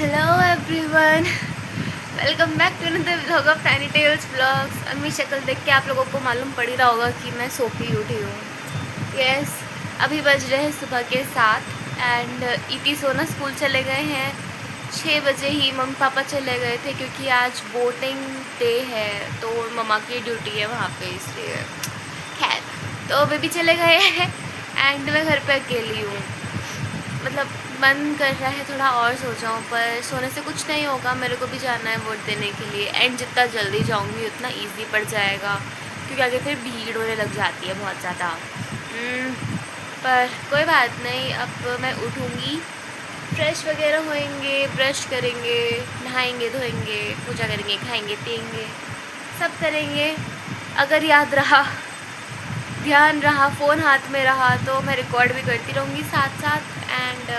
Hello everyone, welcome back to another vlog of Tanny Tales vlogs. अब मेरी शक्ल देख के आप लोगों को मालूम पड़ ही रहा होगा कि मैं सो के उठी हूँ। यस, अभी बज रहे हैं सुबह के 7 एंड इति सोना स्कूल चले गए हैं। 6 बजे ही मम्मी पापा चले गए थे क्योंकि आज वोटिंग डे है, तो मम्मा की ड्यूटी है वहाँ पे, इसलिए खैर तो वे भी चले गए हैं एंड मैं घर पे अकेली हूँ। मतलब मन कर रहा है थोड़ा और सो जाऊँ, पर सोने से कुछ नहीं होगा। मेरे को भी जाना है वोट देने के लिए एंड जितना जल्दी जाऊँगी उतना इजी पड़ जाएगा, क्योंकि आगे फिर भीड़ होने लग जाती है बहुत ज़्यादा। पर कोई बात नहीं, अब मैं उठूँगी, फ्रेश वगैरह होएंगे, ब्रश करेंगे, नहाएंगे धोएंगे, पूजा करेंगे, खाएंगे पिएंगे, सब करेंगे। अगर याद रहा, ध्यान रहा, फ़ोन हाथ में रहा तो मैं रिकॉर्ड भी करती रहूँगी साथ साथ। एंड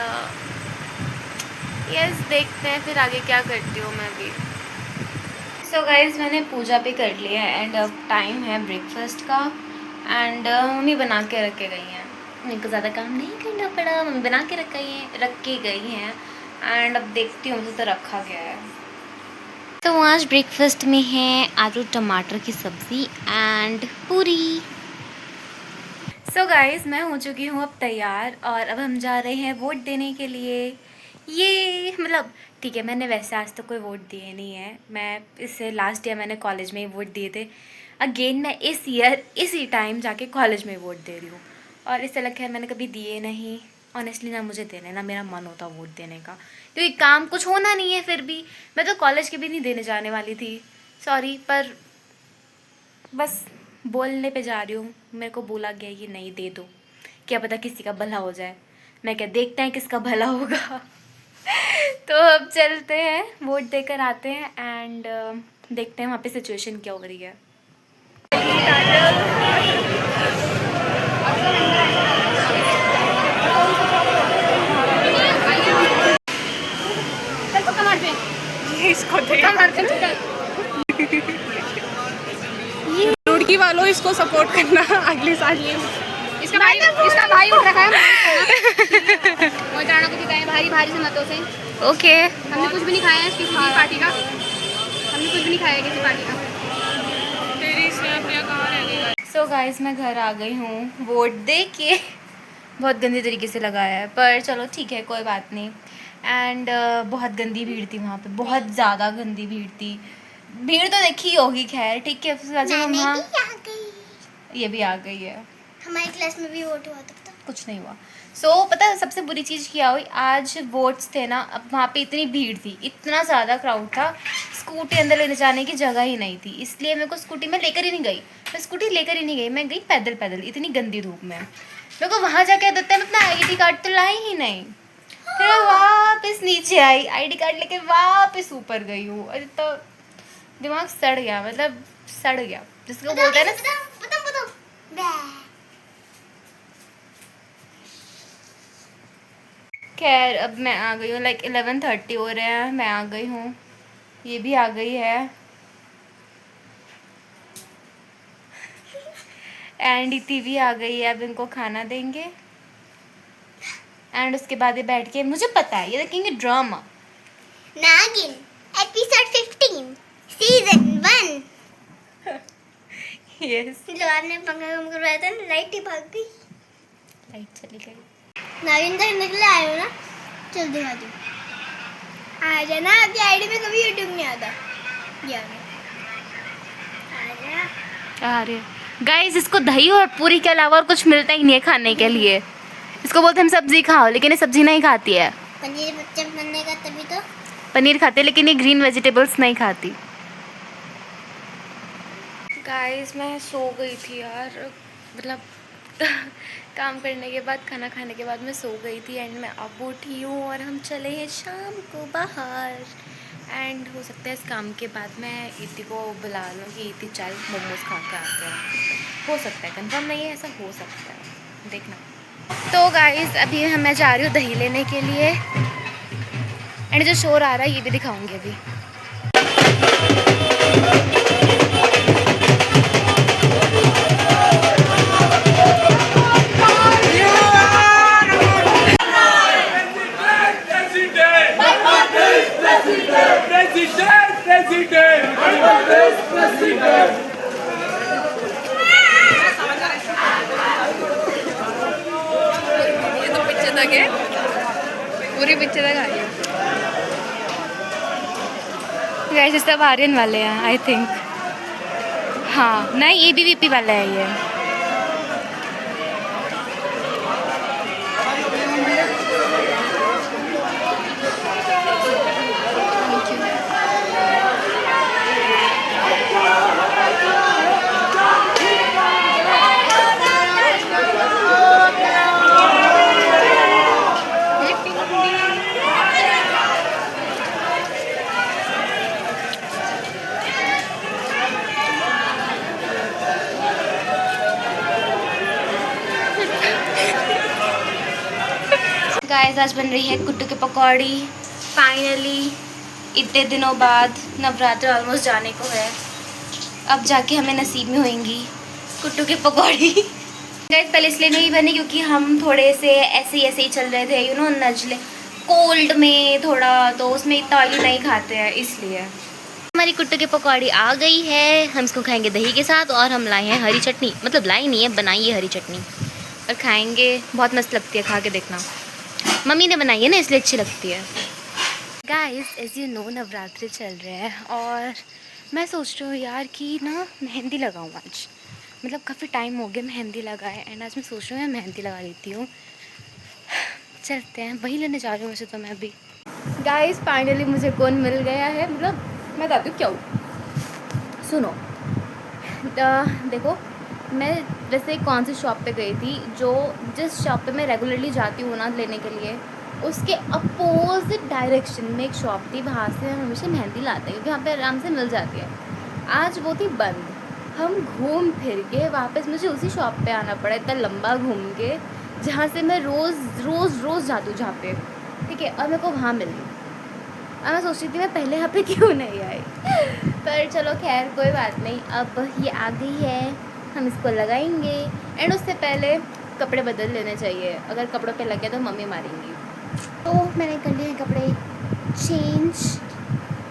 यस, देखते हैं फिर आगे क्या करती हूँ मैं भी। सो गाइज, मैंने पूजा भी कर लिया है एंड अब टाइम है ब्रेकफास्ट का। एंड मम्मी बना के रख के गई हैं, मेरे को ज़्यादा काम नहीं करना पड़ा, मम्मी बना के रख के गई हैं। एंड अब देखती हूँ मुझे तो रखा गया है। तो आज ब्रेकफास्ट में है आलू टमाटर की सब्ज़ी एंड पूरी। सो गाइस, मैं हो चुकी हूँ अब तैयार और अब हम जा रहे हैं वोट देने के लिए। ये मतलब ठीक है, मैंने वैसे आज तो कोई वोट दिए नहीं है। मैं इससे लास्ट ईयर मैंने कॉलेज में ही वोट दिए थे। अगेन मैं इस ईयर इसी टाइम जाके कॉलेज में वोट दे रही हूँ और इससे लग खैर मैंने कभी दिए नहीं। ऑनेस्टली ना मुझे देने ना मेरा मन होता वोट देने का, क्योंकि काम कुछ होना नहीं है। फिर भी मैं तो कॉलेज के भी नहीं देने जाने वाली थी, सॉरी, पर बस बोलने पे जा रही हूँ। मेरे को बोला गया ये नहीं दे दो, क्या पता किसी का भला हो जाए। मैं क्या, देखते हैं किसका भला होगा। तो अब चलते हैं, वोट देकर आते हैं एंड देखते हैं वहाँ पे सिचुएशन क्या हो रही है। इसको लुड़की वालों इसको सपोर्ट करना अगले साल। ये इसका भाई उठ रखा है। को जिताएं भारी भारी से मतों से। ओके, हमने कुछ भी नहीं खाया है किसी भी पार्टी का, हमने कुछ भी नहीं खाया किसी पार्टी का। तेरी स्नैप कहाँ रह गई? सो गाइस, मैं घर आ गई हूँ वोट दे के। बहुत गंदी तरीके से लगाया है, पर चलो ठीक है, कोई बात नहीं। एंड बहुत गंदी भीड़ थी वहाँ पे, बहुत ज़्यादा गंदी भीड़ थी। भीड़ तो देखी होगी, खैर ठीक है। ये भी आ गई है, हमारी क्लास में भी वोट हुआ था। कुछ नहीं हुआ। सो पता है सबसे बुरी चीज़ क्या हुई, आज वोट्स थे ना, अब वहाँ पे इतनी भीड़ थी, इतना ज़्यादा क्राउड था, स्कूटी अंदर लेने जाने की जगह ही नहीं थी। इसलिए मेरे को स्कूटी में लेकर ही नहीं गई, मैं स्कूटी लेकर ही नहीं गई, मैं गई पैदल पैदल इतनी गंदी धूप में। मेरे को वहाँ जाके देते हैं, मैं अपना ID कार्ड तो लाई ही नहीं। फिर मैं वापस नीचे आई, ID कार्ड लेके वापस ऊपर गई हूँ। अरे तो दिमाग सड़ गया, मतलब सड़ गया जिसको बोलते हैं ना। खैर अब मैं आ गई हूँ, लाइक 11:30 हो रहे हैं, मैं आ गई हूँ, ये भी आ गई है। एंड इति भी आ गई है, अब इनको खाना देंगे एंड उसके बाद ये बैठ के, मुझे पता है ये देखेंगे ड्रामा नागिन एपिसोड 15 सीजन 1। यस, जो आपने पंखा कम करवाया था ना, लाइट ही भाग गई। लाइट चली गई। नागिन तक निकले आए हो ना, चल दिखा दो। आ जाना, आपकी आईडी में कभी यूट्यूब नहीं आता। आ रहे गाइस, इसको दही और पूरी के अलावा और कुछ मिलता ही नहीं है खाने के लिए। इसको बोलते हम सब्जी खाओ, लेकिन ये सब्जी नहीं खाती है। पनीर बच्चा बनने का तभी तो। पनीर खाते हैं लेकिन ये ग्रीन वेजिटेबल्स नहीं खाती। गाइस, मैं सो गई थी यार, मतलब काम करने के बाद, खाना खाने के बाद मैं सो गई थी एंड मैं अब उठी हूँ और हम चले हैं शाम को बाहर। एंड हो सकता है इस काम के बाद मैं इति को बुला लूँ कि इति चल मोमोज खा के आते हैं। हो सकता है, कंफर्म नहीं है, ऐसा हो सकता है, देखना। तो गाइस, अभी मैं जा रही हूँ दही लेने के लिए एंड जो शोर आ रहा है ये भी दिखाऊंगी अभी। My birthday! ये तो पीछे तक है, पूरी पीछे तक आ रही है। वैसे सब आर्यन वाले हैं आई थिंक। हाँ नहीं, ABVP वाला है ये। गाइस आज बन रही है कुट्टू की पकौड़ी। फाइनली इतने दिनों बाद नवरात्र ऑलमोस्ट जाने को है, अब जाके हमें नसीब में होंगी कुट्टू की पकौड़ी। गाइस पहले इसलिए नहीं बनी क्योंकि हम थोड़े से ऐसे ही चल रहे थे, यू नो, नजले कोल्ड में थोड़ा, तो उसमें इतना ऑयली नहीं खाते हैं इसलिए। हमारी कुट्टू की पकौड़ी आ गई है, हम इसको खाएंगे दही के साथ, और हम लाए हैं हरी चटनी, मतलब लाई नहीं है, बनाई है हरी चटनी, और खाएंगे। बहुत मस्त लगती है, खा के देखना। मम्मी ने बनाई है ना इसलिए अच्छी लगती है। Guys as you know Navratri चल रहे हैं और मैं सोच रही हूँ यार कि ना मेहंदी लगाऊँ आज, मतलब काफ़ी टाइम हो गया मेहंदी लगाए, एंड आज मैं सोच रही हूँ मैं मेहंदी लगा लेती हूँ। चलते हैं, वही लेने जा रही हूँ वैसे तो मैं अभी। गाइस फाइनली मुझे कौन मिल गया है, मतलब मैं बताती हूँ क्या हुआ। सुनो, देखो मैं वैसे कौन सी शॉप पे गई थी, जो जिस शॉप पे मैं रेगुलरली जाती हूँ ना लेने के लिए, उसके अपोजिट डायरेक्शन में एक शॉप थी, वहाँ से हम हमेशा मेहंदी लाते हैं क्योंकि वहाँ पे आराम से मिल जाती है। आज वो थी बंद, हम घूम फिर के वापस मुझे उसी शॉप पे आना पड़ा, इतना लंबा घूम के, जहाँ से मैं रोज़ जाती हूँ जहाँ पे, ठीक है, और मेरे को वहाँ मिल गई। और मैं सोच रही थी मैं पहले यहाँ पे क्यों नहीं आई, पर चलो खैर कोई बात नहीं, अब ये आ गई है, हम इसको लगाएंगे। एंड उससे पहले कपड़े बदल लेने चाहिए, अगर कपड़ों पे लगे तो मम्मी मारेंगी। तो मैंने कर लिए कपड़े चेंज,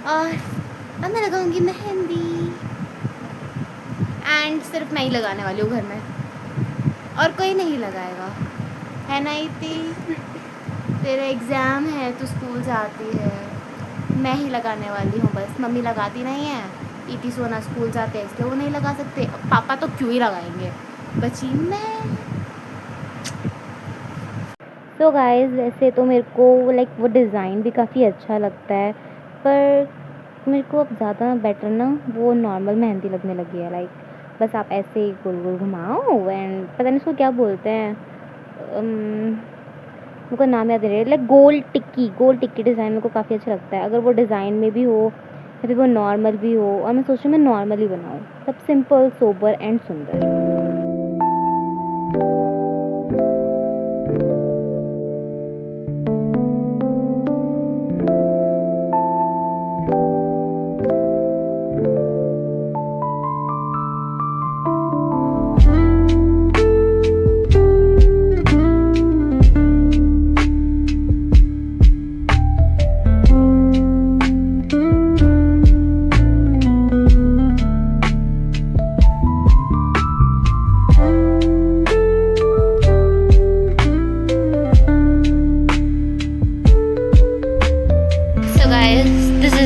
और अब मैं लगाऊंगी मेहंदी। एंड सिर्फ मैं ही लगाने वाली हूँ घर में, और कोई नहीं लगाएगा, है ना इति? तेरा एग्ज़ाम है, तो स्कूल जाती है, मैं ही लगाने वाली हूँ बस, मम्मी लगाती नहीं है। इति सोना स्कूल जाते हैं इसलिए वो नहीं लगा सकते, पापा तो क्यों ही लगाएंगे, बची मैं। तो गाइस वैसे तो मेरे को लाइक वो डिज़ाइन भी काफ़ी अच्छा लगता है, पर मेरे को अब ज़्यादा बेटर ना वो नॉर्मल मेहंदी लगने लगी है, लाइक बस आप ऐसे ही गोल गोल घुमाओ, एंड पता नहीं इसको क्या बोलते हैं, मेरे को नाम याद नहीं रहा, लाइक गोल टिक्की डिज़ाइन मेरे को काफ़ी अच्छा लगता है, अगर वो डिज़ाइन में भी हो या फिर वो नॉर्मल भी हो, और मैं सोच रही हूँ मैं नॉर्मल ही बनाऊँ, सब सिंपल सोबर एंड सुंदर।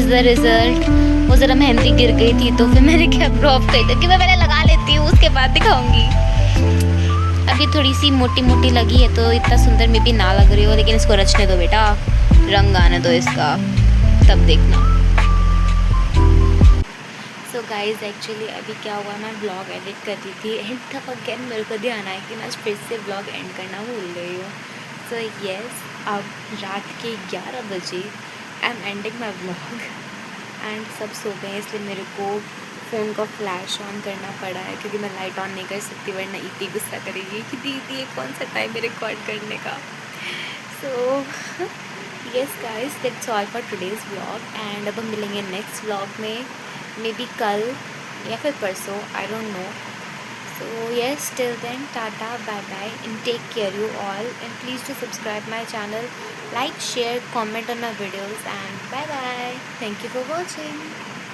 द रिज़ल्ट, वो ज़रा मेहंदी गिर गई थी तो फिर मैंने क्या ड्रॉप कही थी कि मैं पहले लगा लेती हूँ उसके बाद दिखाऊंगी। अभी थोड़ी सी मोटी मोटी लगी है तो इतना सुंदर में भी ना लग रही हो, लेकिन इसको रचने दो बेटा, रंग आने दो इसका, तब देखना। सो गाइज़ एक्चुअली अभी क्या हुआ, मैं व्लॉग एडिट कर रही थी एंड तब अगेन मेरे को ध्यान आया कि मैं आज फिर से व्लॉग एंड करना भूल गई हूँ। सो येस, अब रात के 11 बजे I am ending my vlog and सब सो गए, इसलिए मेरे को फ़ोन का फ्लैश ऑन करना पड़ा है क्योंकि मैं लाइट ऑन नहीं कर सकती वरना इतनी गुस्सा करेगी कि दीदी ये कौन सा टाइम है रिकॉर्ड करने का। So yes guys, that's all for today's vlog and अब हम मिलेंगे नेक्स्ट व्लॉग में, मे बी कल या फिर परसों, I don't know. So yes, till then tata bye bye and take care you all, and please to subscribe my channel like, share, comment on my videos, and bye bye. Thank you for watching.